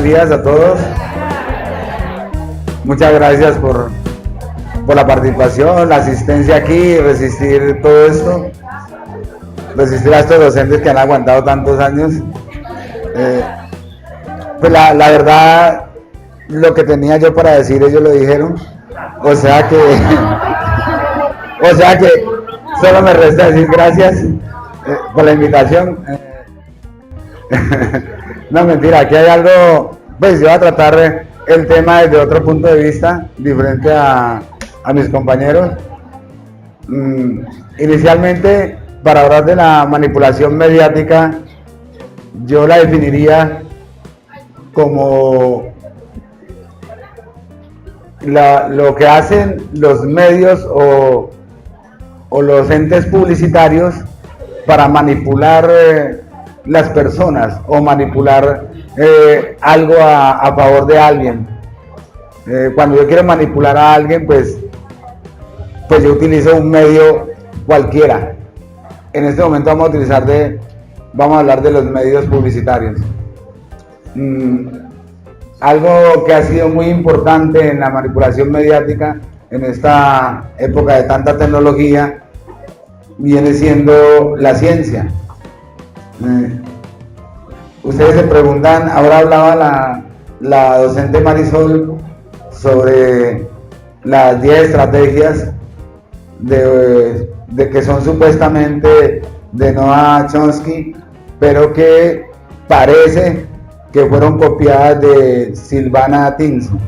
días a todos. Muchas gracias por la participación, la asistencia aquí, resistir todo esto, resistir a estos docentes que han aguantado tantos años. Pues la verdad, lo que tenía yo para decir, ellos lo dijeron. O sea que solo me resta decir gracias por la invitación. No, mentira, aquí hay algo, pues yo voy a tratar el tema desde otro punto de vista, diferente a mis compañeros. Inicialmente, para hablar de la manipulación mediática, yo la definiría como lo que hacen los medios o los entes publicitarios para manipular las personas o manipular algo a favor de alguien. Cuando yo quiero manipular a alguien, pues yo utilizo un medio cualquiera. En este momento vamos a hablar de los medios publicitarios. Algo que ha sido muy importante en la manipulación mediática en esta época de tanta tecnología viene siendo la ciencia. Ustedes se preguntan, ahora hablaba la docente Marisol sobre las 10 estrategias de que son supuestamente de Noam Chomsky, pero que parece que fueron copiadas de Silvana Tinson.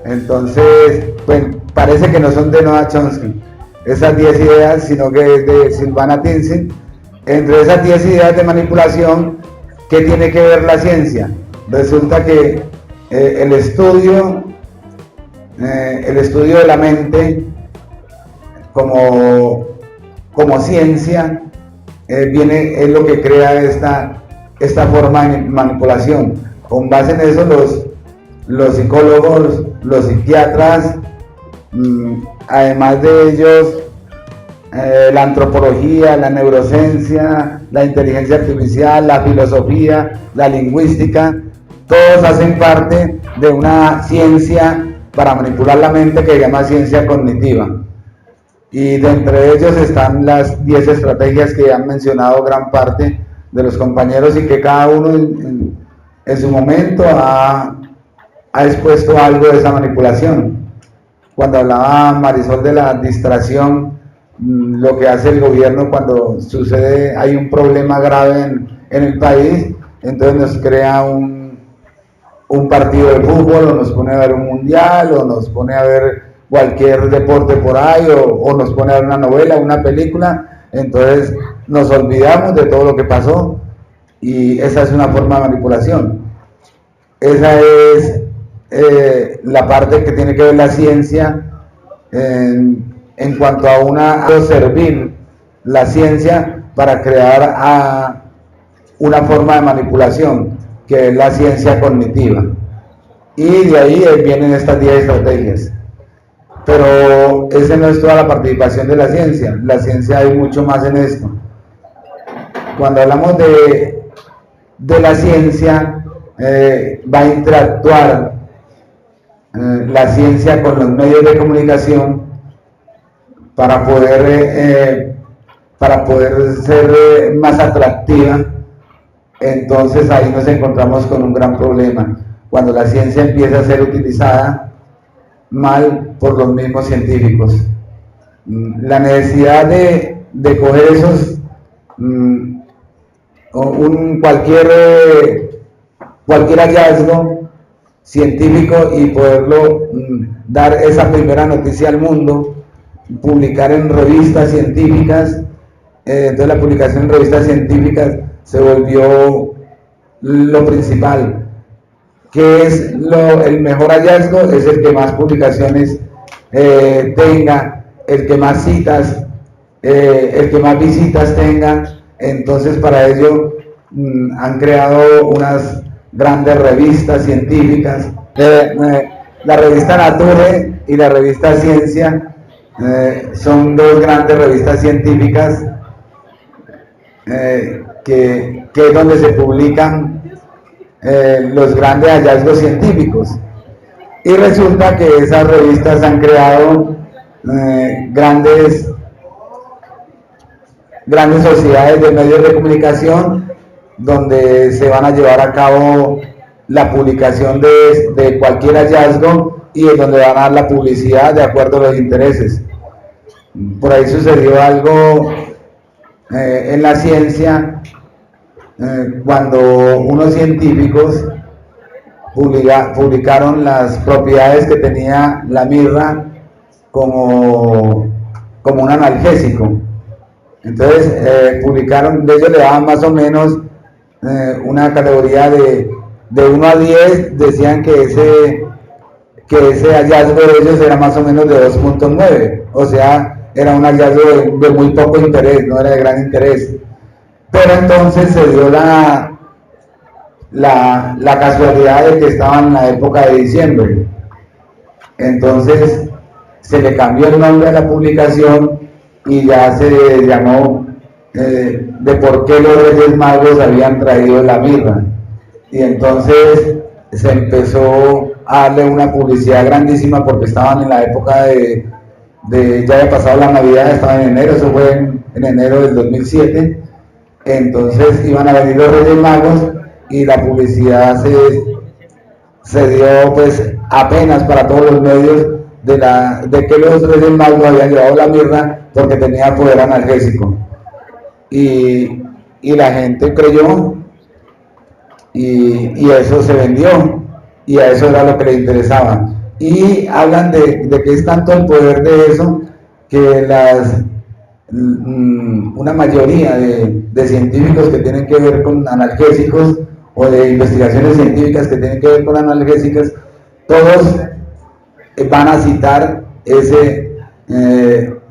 Entonces, pues parece que no son de Noam Chomsky esas 10 ideas, sino que es de Silvana Tinson. Entre esas 10 ideas de manipulación, ¿qué tiene que ver la ciencia? Resulta que el estudio de la mente como ciencia es lo que crea esta forma de manipulación. Con base en eso los psicólogos, los psiquiatras, además de ellos, la antropología, la neurociencia, la inteligencia artificial, la filosofía, la lingüística, todos hacen parte de una ciencia para manipular la mente que se llama ciencia cognitiva. Y de entre ellos están las 10 estrategias que han mencionado gran parte de los compañeros y que cada uno en su momento ha expuesto algo de esa manipulación. Cuando hablaba Marisol de la distracción, lo que hace el gobierno cuando hay un problema grave en el país, entonces nos crea un partido de fútbol, o nos pone a ver un mundial, o nos pone a ver cualquier deporte por ahí, o nos pone a ver una novela, una película. Entonces nos olvidamos de todo lo que pasó, y esa es una forma de manipulación. Esa es la parte que tiene que ver la ciencia en cuanto a servir la ciencia para crear una forma de manipulación, que es la ciencia cognitiva. Y de ahí vienen estas 10 estrategias. Pero esa no es toda la participación de la ciencia. La ciencia hay mucho más en esto. Cuando hablamos de la ciencia, va a interactuar la ciencia con los medios de comunicación para poder ser más atractiva. Entonces ahí nos encontramos con un gran problema, cuando la ciencia empieza a ser utilizada mal por los mismos científicos. La necesidad de coger esos cualquier hallazgo científico y poderlo dar esa primera noticia al mundo, publicar en revistas científicas. Entonces la publicación en revistas científicas se volvió lo principal. ¿Qué es el mejor hallazgo? Es el que más publicaciones tenga, el que más citas, el que más visitas tenga. Entonces para ello han creado unas grandes revistas científicas, la revista Nature y la revista Ciencia. Son dos grandes revistas científicas que es donde se publican los grandes hallazgos científicos. Y resulta que esas revistas han creado grandes sociedades de medios de comunicación donde se van a llevar a cabo la publicación de cualquier hallazgo y es donde van a dar la publicidad de acuerdo a los intereses. Por ahí sucedió algo en la ciencia cuando unos científicos publicaron las propiedades que tenía la mirra como un analgésico. Entonces publicaron, de ellos le daban más o menos una categoría de 1 a 10, decían que ese hallazgo de ellos era más o menos de 2.9, o sea, era un hallazgo de muy poco interés, no era de gran interés. Pero entonces se dio la casualidad de que estaban en la época de diciembre. Entonces se le cambió el nombre a la publicación y ya se llamó de por qué los Reyes Magos habían traído la mirra. Y entonces se empezó a darle una publicidad grandísima porque estaban en la época ya había pasado la Navidad, estaban en enero, eso fue en enero del 2007. Entonces iban a venir los Reyes Magos y la publicidad se dio pues apenas para todos los medios de que los Reyes Magos habían llevado la mirra porque tenía poder analgésico. Y la gente creyó y eso se vendió y a eso era lo que les interesaba. Y hablan de que es tanto el poder de eso que una mayoría de científicos que tienen que ver con analgésicos o de investigaciones científicas que tienen que ver con analgésicas, todos van a citar ese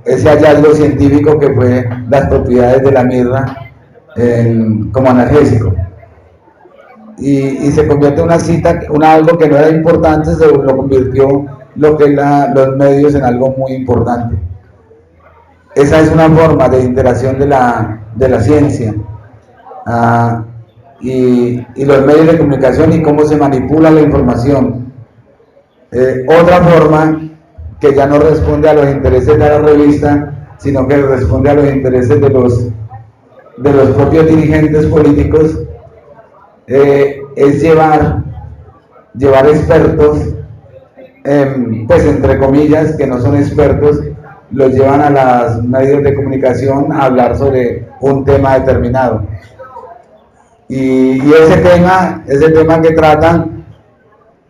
hallazgo científico que fue las propiedades de la mirra como analgésico. Y se convierte en una cita, algo que no era importante, se lo convirtió lo que los medios en algo muy importante. Esa es una forma de interacción de la ciencia y los medios de comunicación y cómo se manipula la información. Otra forma que ya no responde a los intereses de la revista, sino que responde a los intereses de los propios dirigentes políticos, es llevar expertos, pues entre comillas, que no son expertos, los llevan a los medios de comunicación a hablar sobre un tema determinado. Y ese tema que tratan,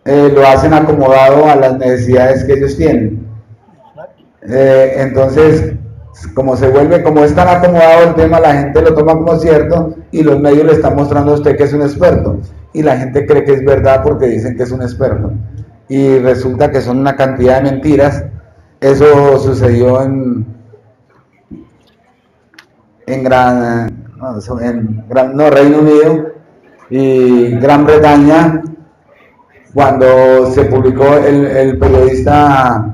lo hacen acomodado a las necesidades que ellos tienen. Entonces, como es tan acomodado el tema, la gente lo toma como cierto y los medios le están mostrando a usted que es un experto y la gente cree que es verdad porque dicen que es un experto y resulta que son una cantidad de mentiras. Eso sucedió en Reino Unido y Gran Bretaña, cuando se publicó el periodista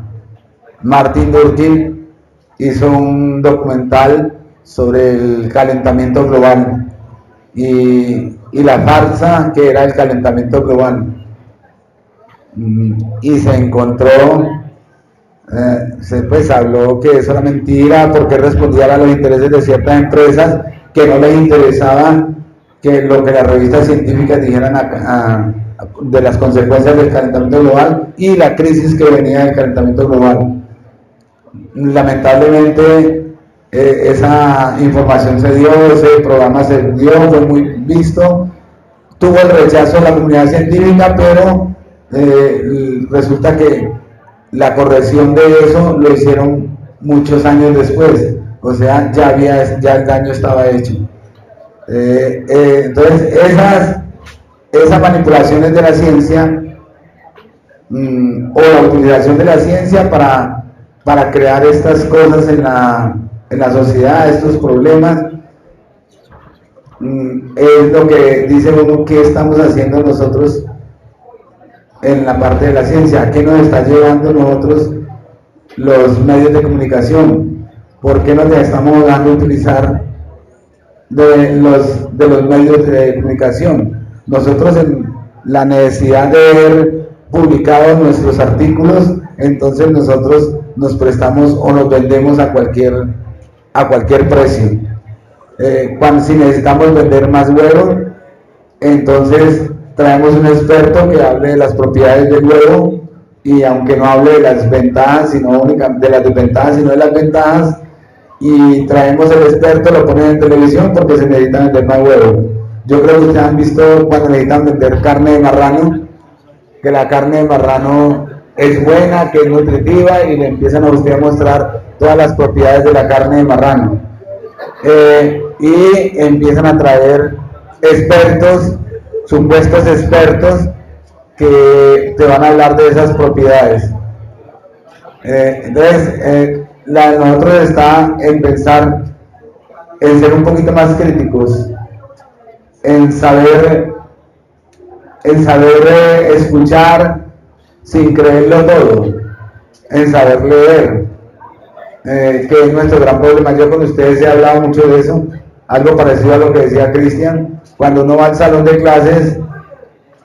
Martin Durkheim hizo un documental sobre el calentamiento global y la farsa que era el calentamiento global, y se encontró, pues habló que eso era mentira porque respondía a los intereses de ciertas empresas que no les interesaba que lo que las revistas científicas dijeran de las consecuencias del calentamiento global y la crisis que venía del calentamiento global. Lamentablemente esa información se dio, ese programa se dio, fue muy visto, tuvo el rechazo de la comunidad científica, pero resulta que la corrección de eso lo hicieron muchos años después, o sea, ya el daño estaba hecho. Entonces esas manipulaciones de la ciencia o la utilización de la ciencia para crear estas cosas en la sociedad, estos problemas, es lo que dice uno, ¿qué estamos haciendo nosotros en la parte de la ciencia? ¿A qué nos está llevando nosotros los medios de comunicación? ¿Por qué nos estamos dando a utilizar de los medios de comunicación? Nosotros la necesidad de ver publicados nuestros artículos, entonces nosotros nos prestamos o nos vendemos a cualquier precio. Si necesitamos vender más huevo, entonces traemos un experto que hable de las propiedades del huevo, y aunque no hable de las ventajas, sino únicamente de las desventajas, sino de las ventajas, y traemos el experto, lo ponen en televisión porque se necesita vender más huevo. Yo creo que ustedes han visto cuando necesitan vender carne de marrano, que la carne de marrano es buena, que es nutritiva, y le empiezan a usted a mostrar todas las propiedades de la carne de marrano. Y empiezan a traer expertos, supuestos expertos, que te van a hablar de esas propiedades. Entonces, la de nosotros está en pensar, en ser un poquito más críticos, en saber escuchar sin creerlo todo, en saber leer, que es nuestro gran problema. Yo con ustedes he hablado mucho de eso, algo parecido a lo que decía Cristian. Cuando uno va al salón de clases,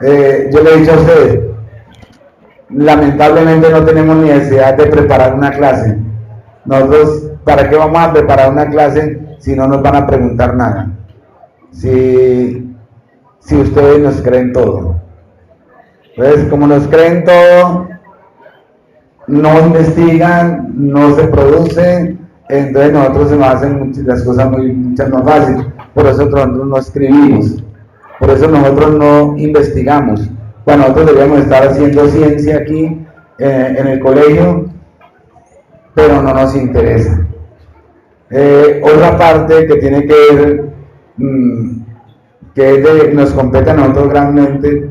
yo le he dicho a ustedes, lamentablemente no tenemos ni necesidad de preparar una clase. Nosotros, ¿para qué vamos a preparar una clase si no nos van a preguntar nada? Si ustedes nos creen todo. Entonces, como nos creen todo, no investigan, no se produce, entonces nosotros se nos hacen las cosas muchas más fáciles. Por eso nosotros no escribimos, por eso nosotros no investigamos. Bueno, nosotros deberíamos estar haciendo ciencia aquí en el colegio, pero no nos interesa. Otra parte que tiene que ver, que nos compete a nosotros grandemente,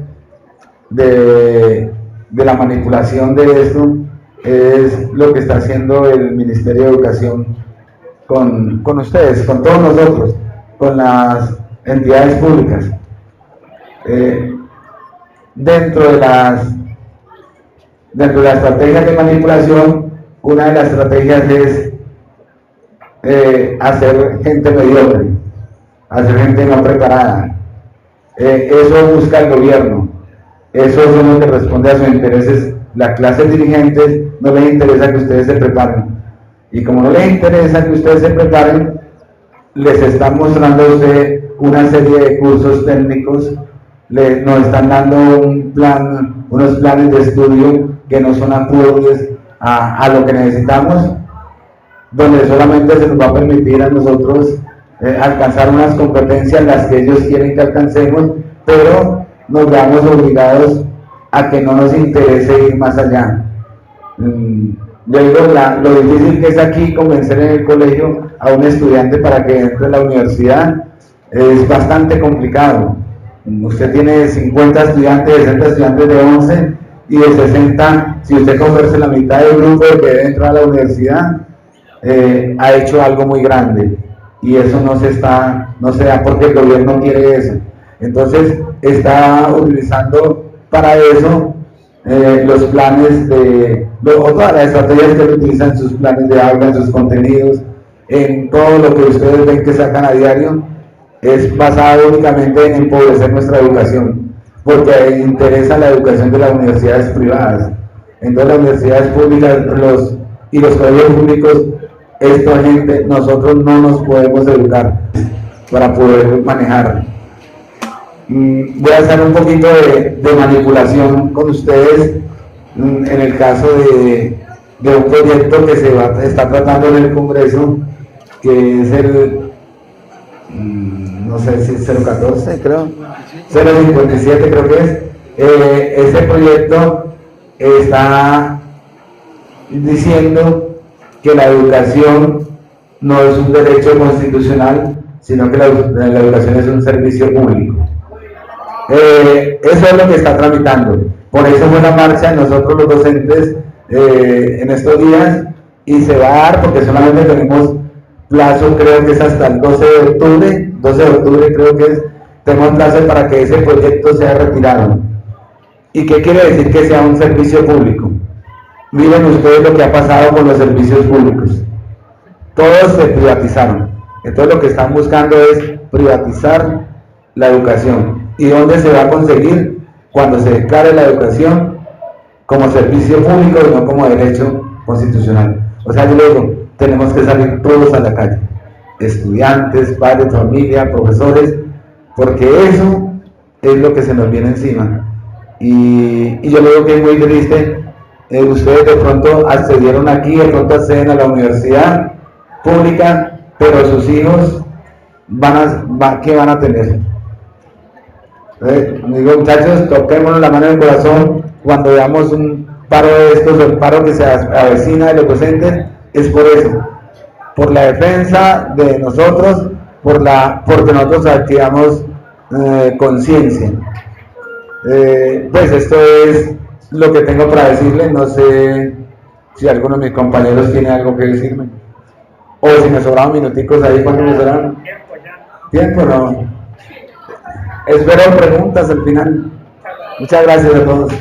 de la manipulación de esto, es lo que está haciendo el Ministerio de Educación con ustedes, con todos nosotros, con las entidades públicas. Dentro de las estrategias de manipulación, una de las estrategias es hacer gente mediocre, hacer gente no preparada. Eso busca el gobierno, eso es lo que responde a sus intereses. Las clases dirigentes no les interesa que ustedes se preparen, y como no les interesa que ustedes se preparen, les están mostrando a usted una serie de cursos técnicos, nos están dando unos planes de estudio que no son acordes a lo que necesitamos, donde solamente se nos va a permitir a nosotros alcanzar unas competencias las que ellos quieren que alcancemos, pero nos veamos obligados a que no nos interese ir más allá. Yo digo, lo difícil que es aquí convencer en el colegio a un estudiante para que entre a la universidad es bastante complicado. Usted tiene 50 estudiantes, 60 estudiantes de 11, y de 60, si usted conversa la mitad del grupo que debe entrar a la universidad, ha hecho algo muy grande, y eso no se da porque el gobierno quiere eso. Entonces está utilizando para eso los planes o todas las estrategias que utilizan en sus planes de aula, en sus contenidos, en todo lo que ustedes ven que sacan a diario, es basado únicamente en empobrecer nuestra educación, porque interesa la educación de las universidades privadas. Entonces las universidades públicas y los colegios públicos, nosotros no nos podemos educar para poder manejar. Voy a hacer un poquito de manipulación con ustedes en el caso de un proyecto que está tratando en el Congreso, que es el no sé si es 014, creo, 057 creo que es. Ese proyecto está diciendo que la educación no es un derecho constitucional, sino que la educación es un servicio público. Eso es lo que está tramitando. Por eso fue la marcha de nosotros los docentes en estos días, y se va a dar porque solamente tenemos plazo, creo que es hasta el 12 de octubre creo que es, tenemos plazo para que ese proyecto sea retirado. ¿Y qué quiere decir que sea un servicio público? Miren ustedes lo que ha pasado con los servicios públicos. Todos se privatizaron. Entonces lo que están buscando es privatizar la educación. ¿Y dónde se va a conseguir? cuando se declare la educación como servicio público y no como derecho constitucional. O sea, yo le digo, tenemos que salir todos a la calle, estudiantes, padres, familia, profesores, porque eso es lo que se nos viene encima. Y yo le digo que es muy triste, ustedes de pronto accedieron aquí, de pronto acceden a la universidad pública, pero sus hijos ¿qué van a tener? Digo, muchachos, toquémonos la mano en el corazón cuando veamos un paro de estos, o el paro que se avecina de los docentes, es por eso, por la defensa de nosotros, porque nosotros activamos conciencia. Pues esto es lo que tengo para decirle. No sé si alguno de mis compañeros tiene algo que decirme, o si me sobraban minuticos ahí. ¿Cuánto me sobraron? Tiempo no. Espero preguntas al final. Muchas gracias a todos.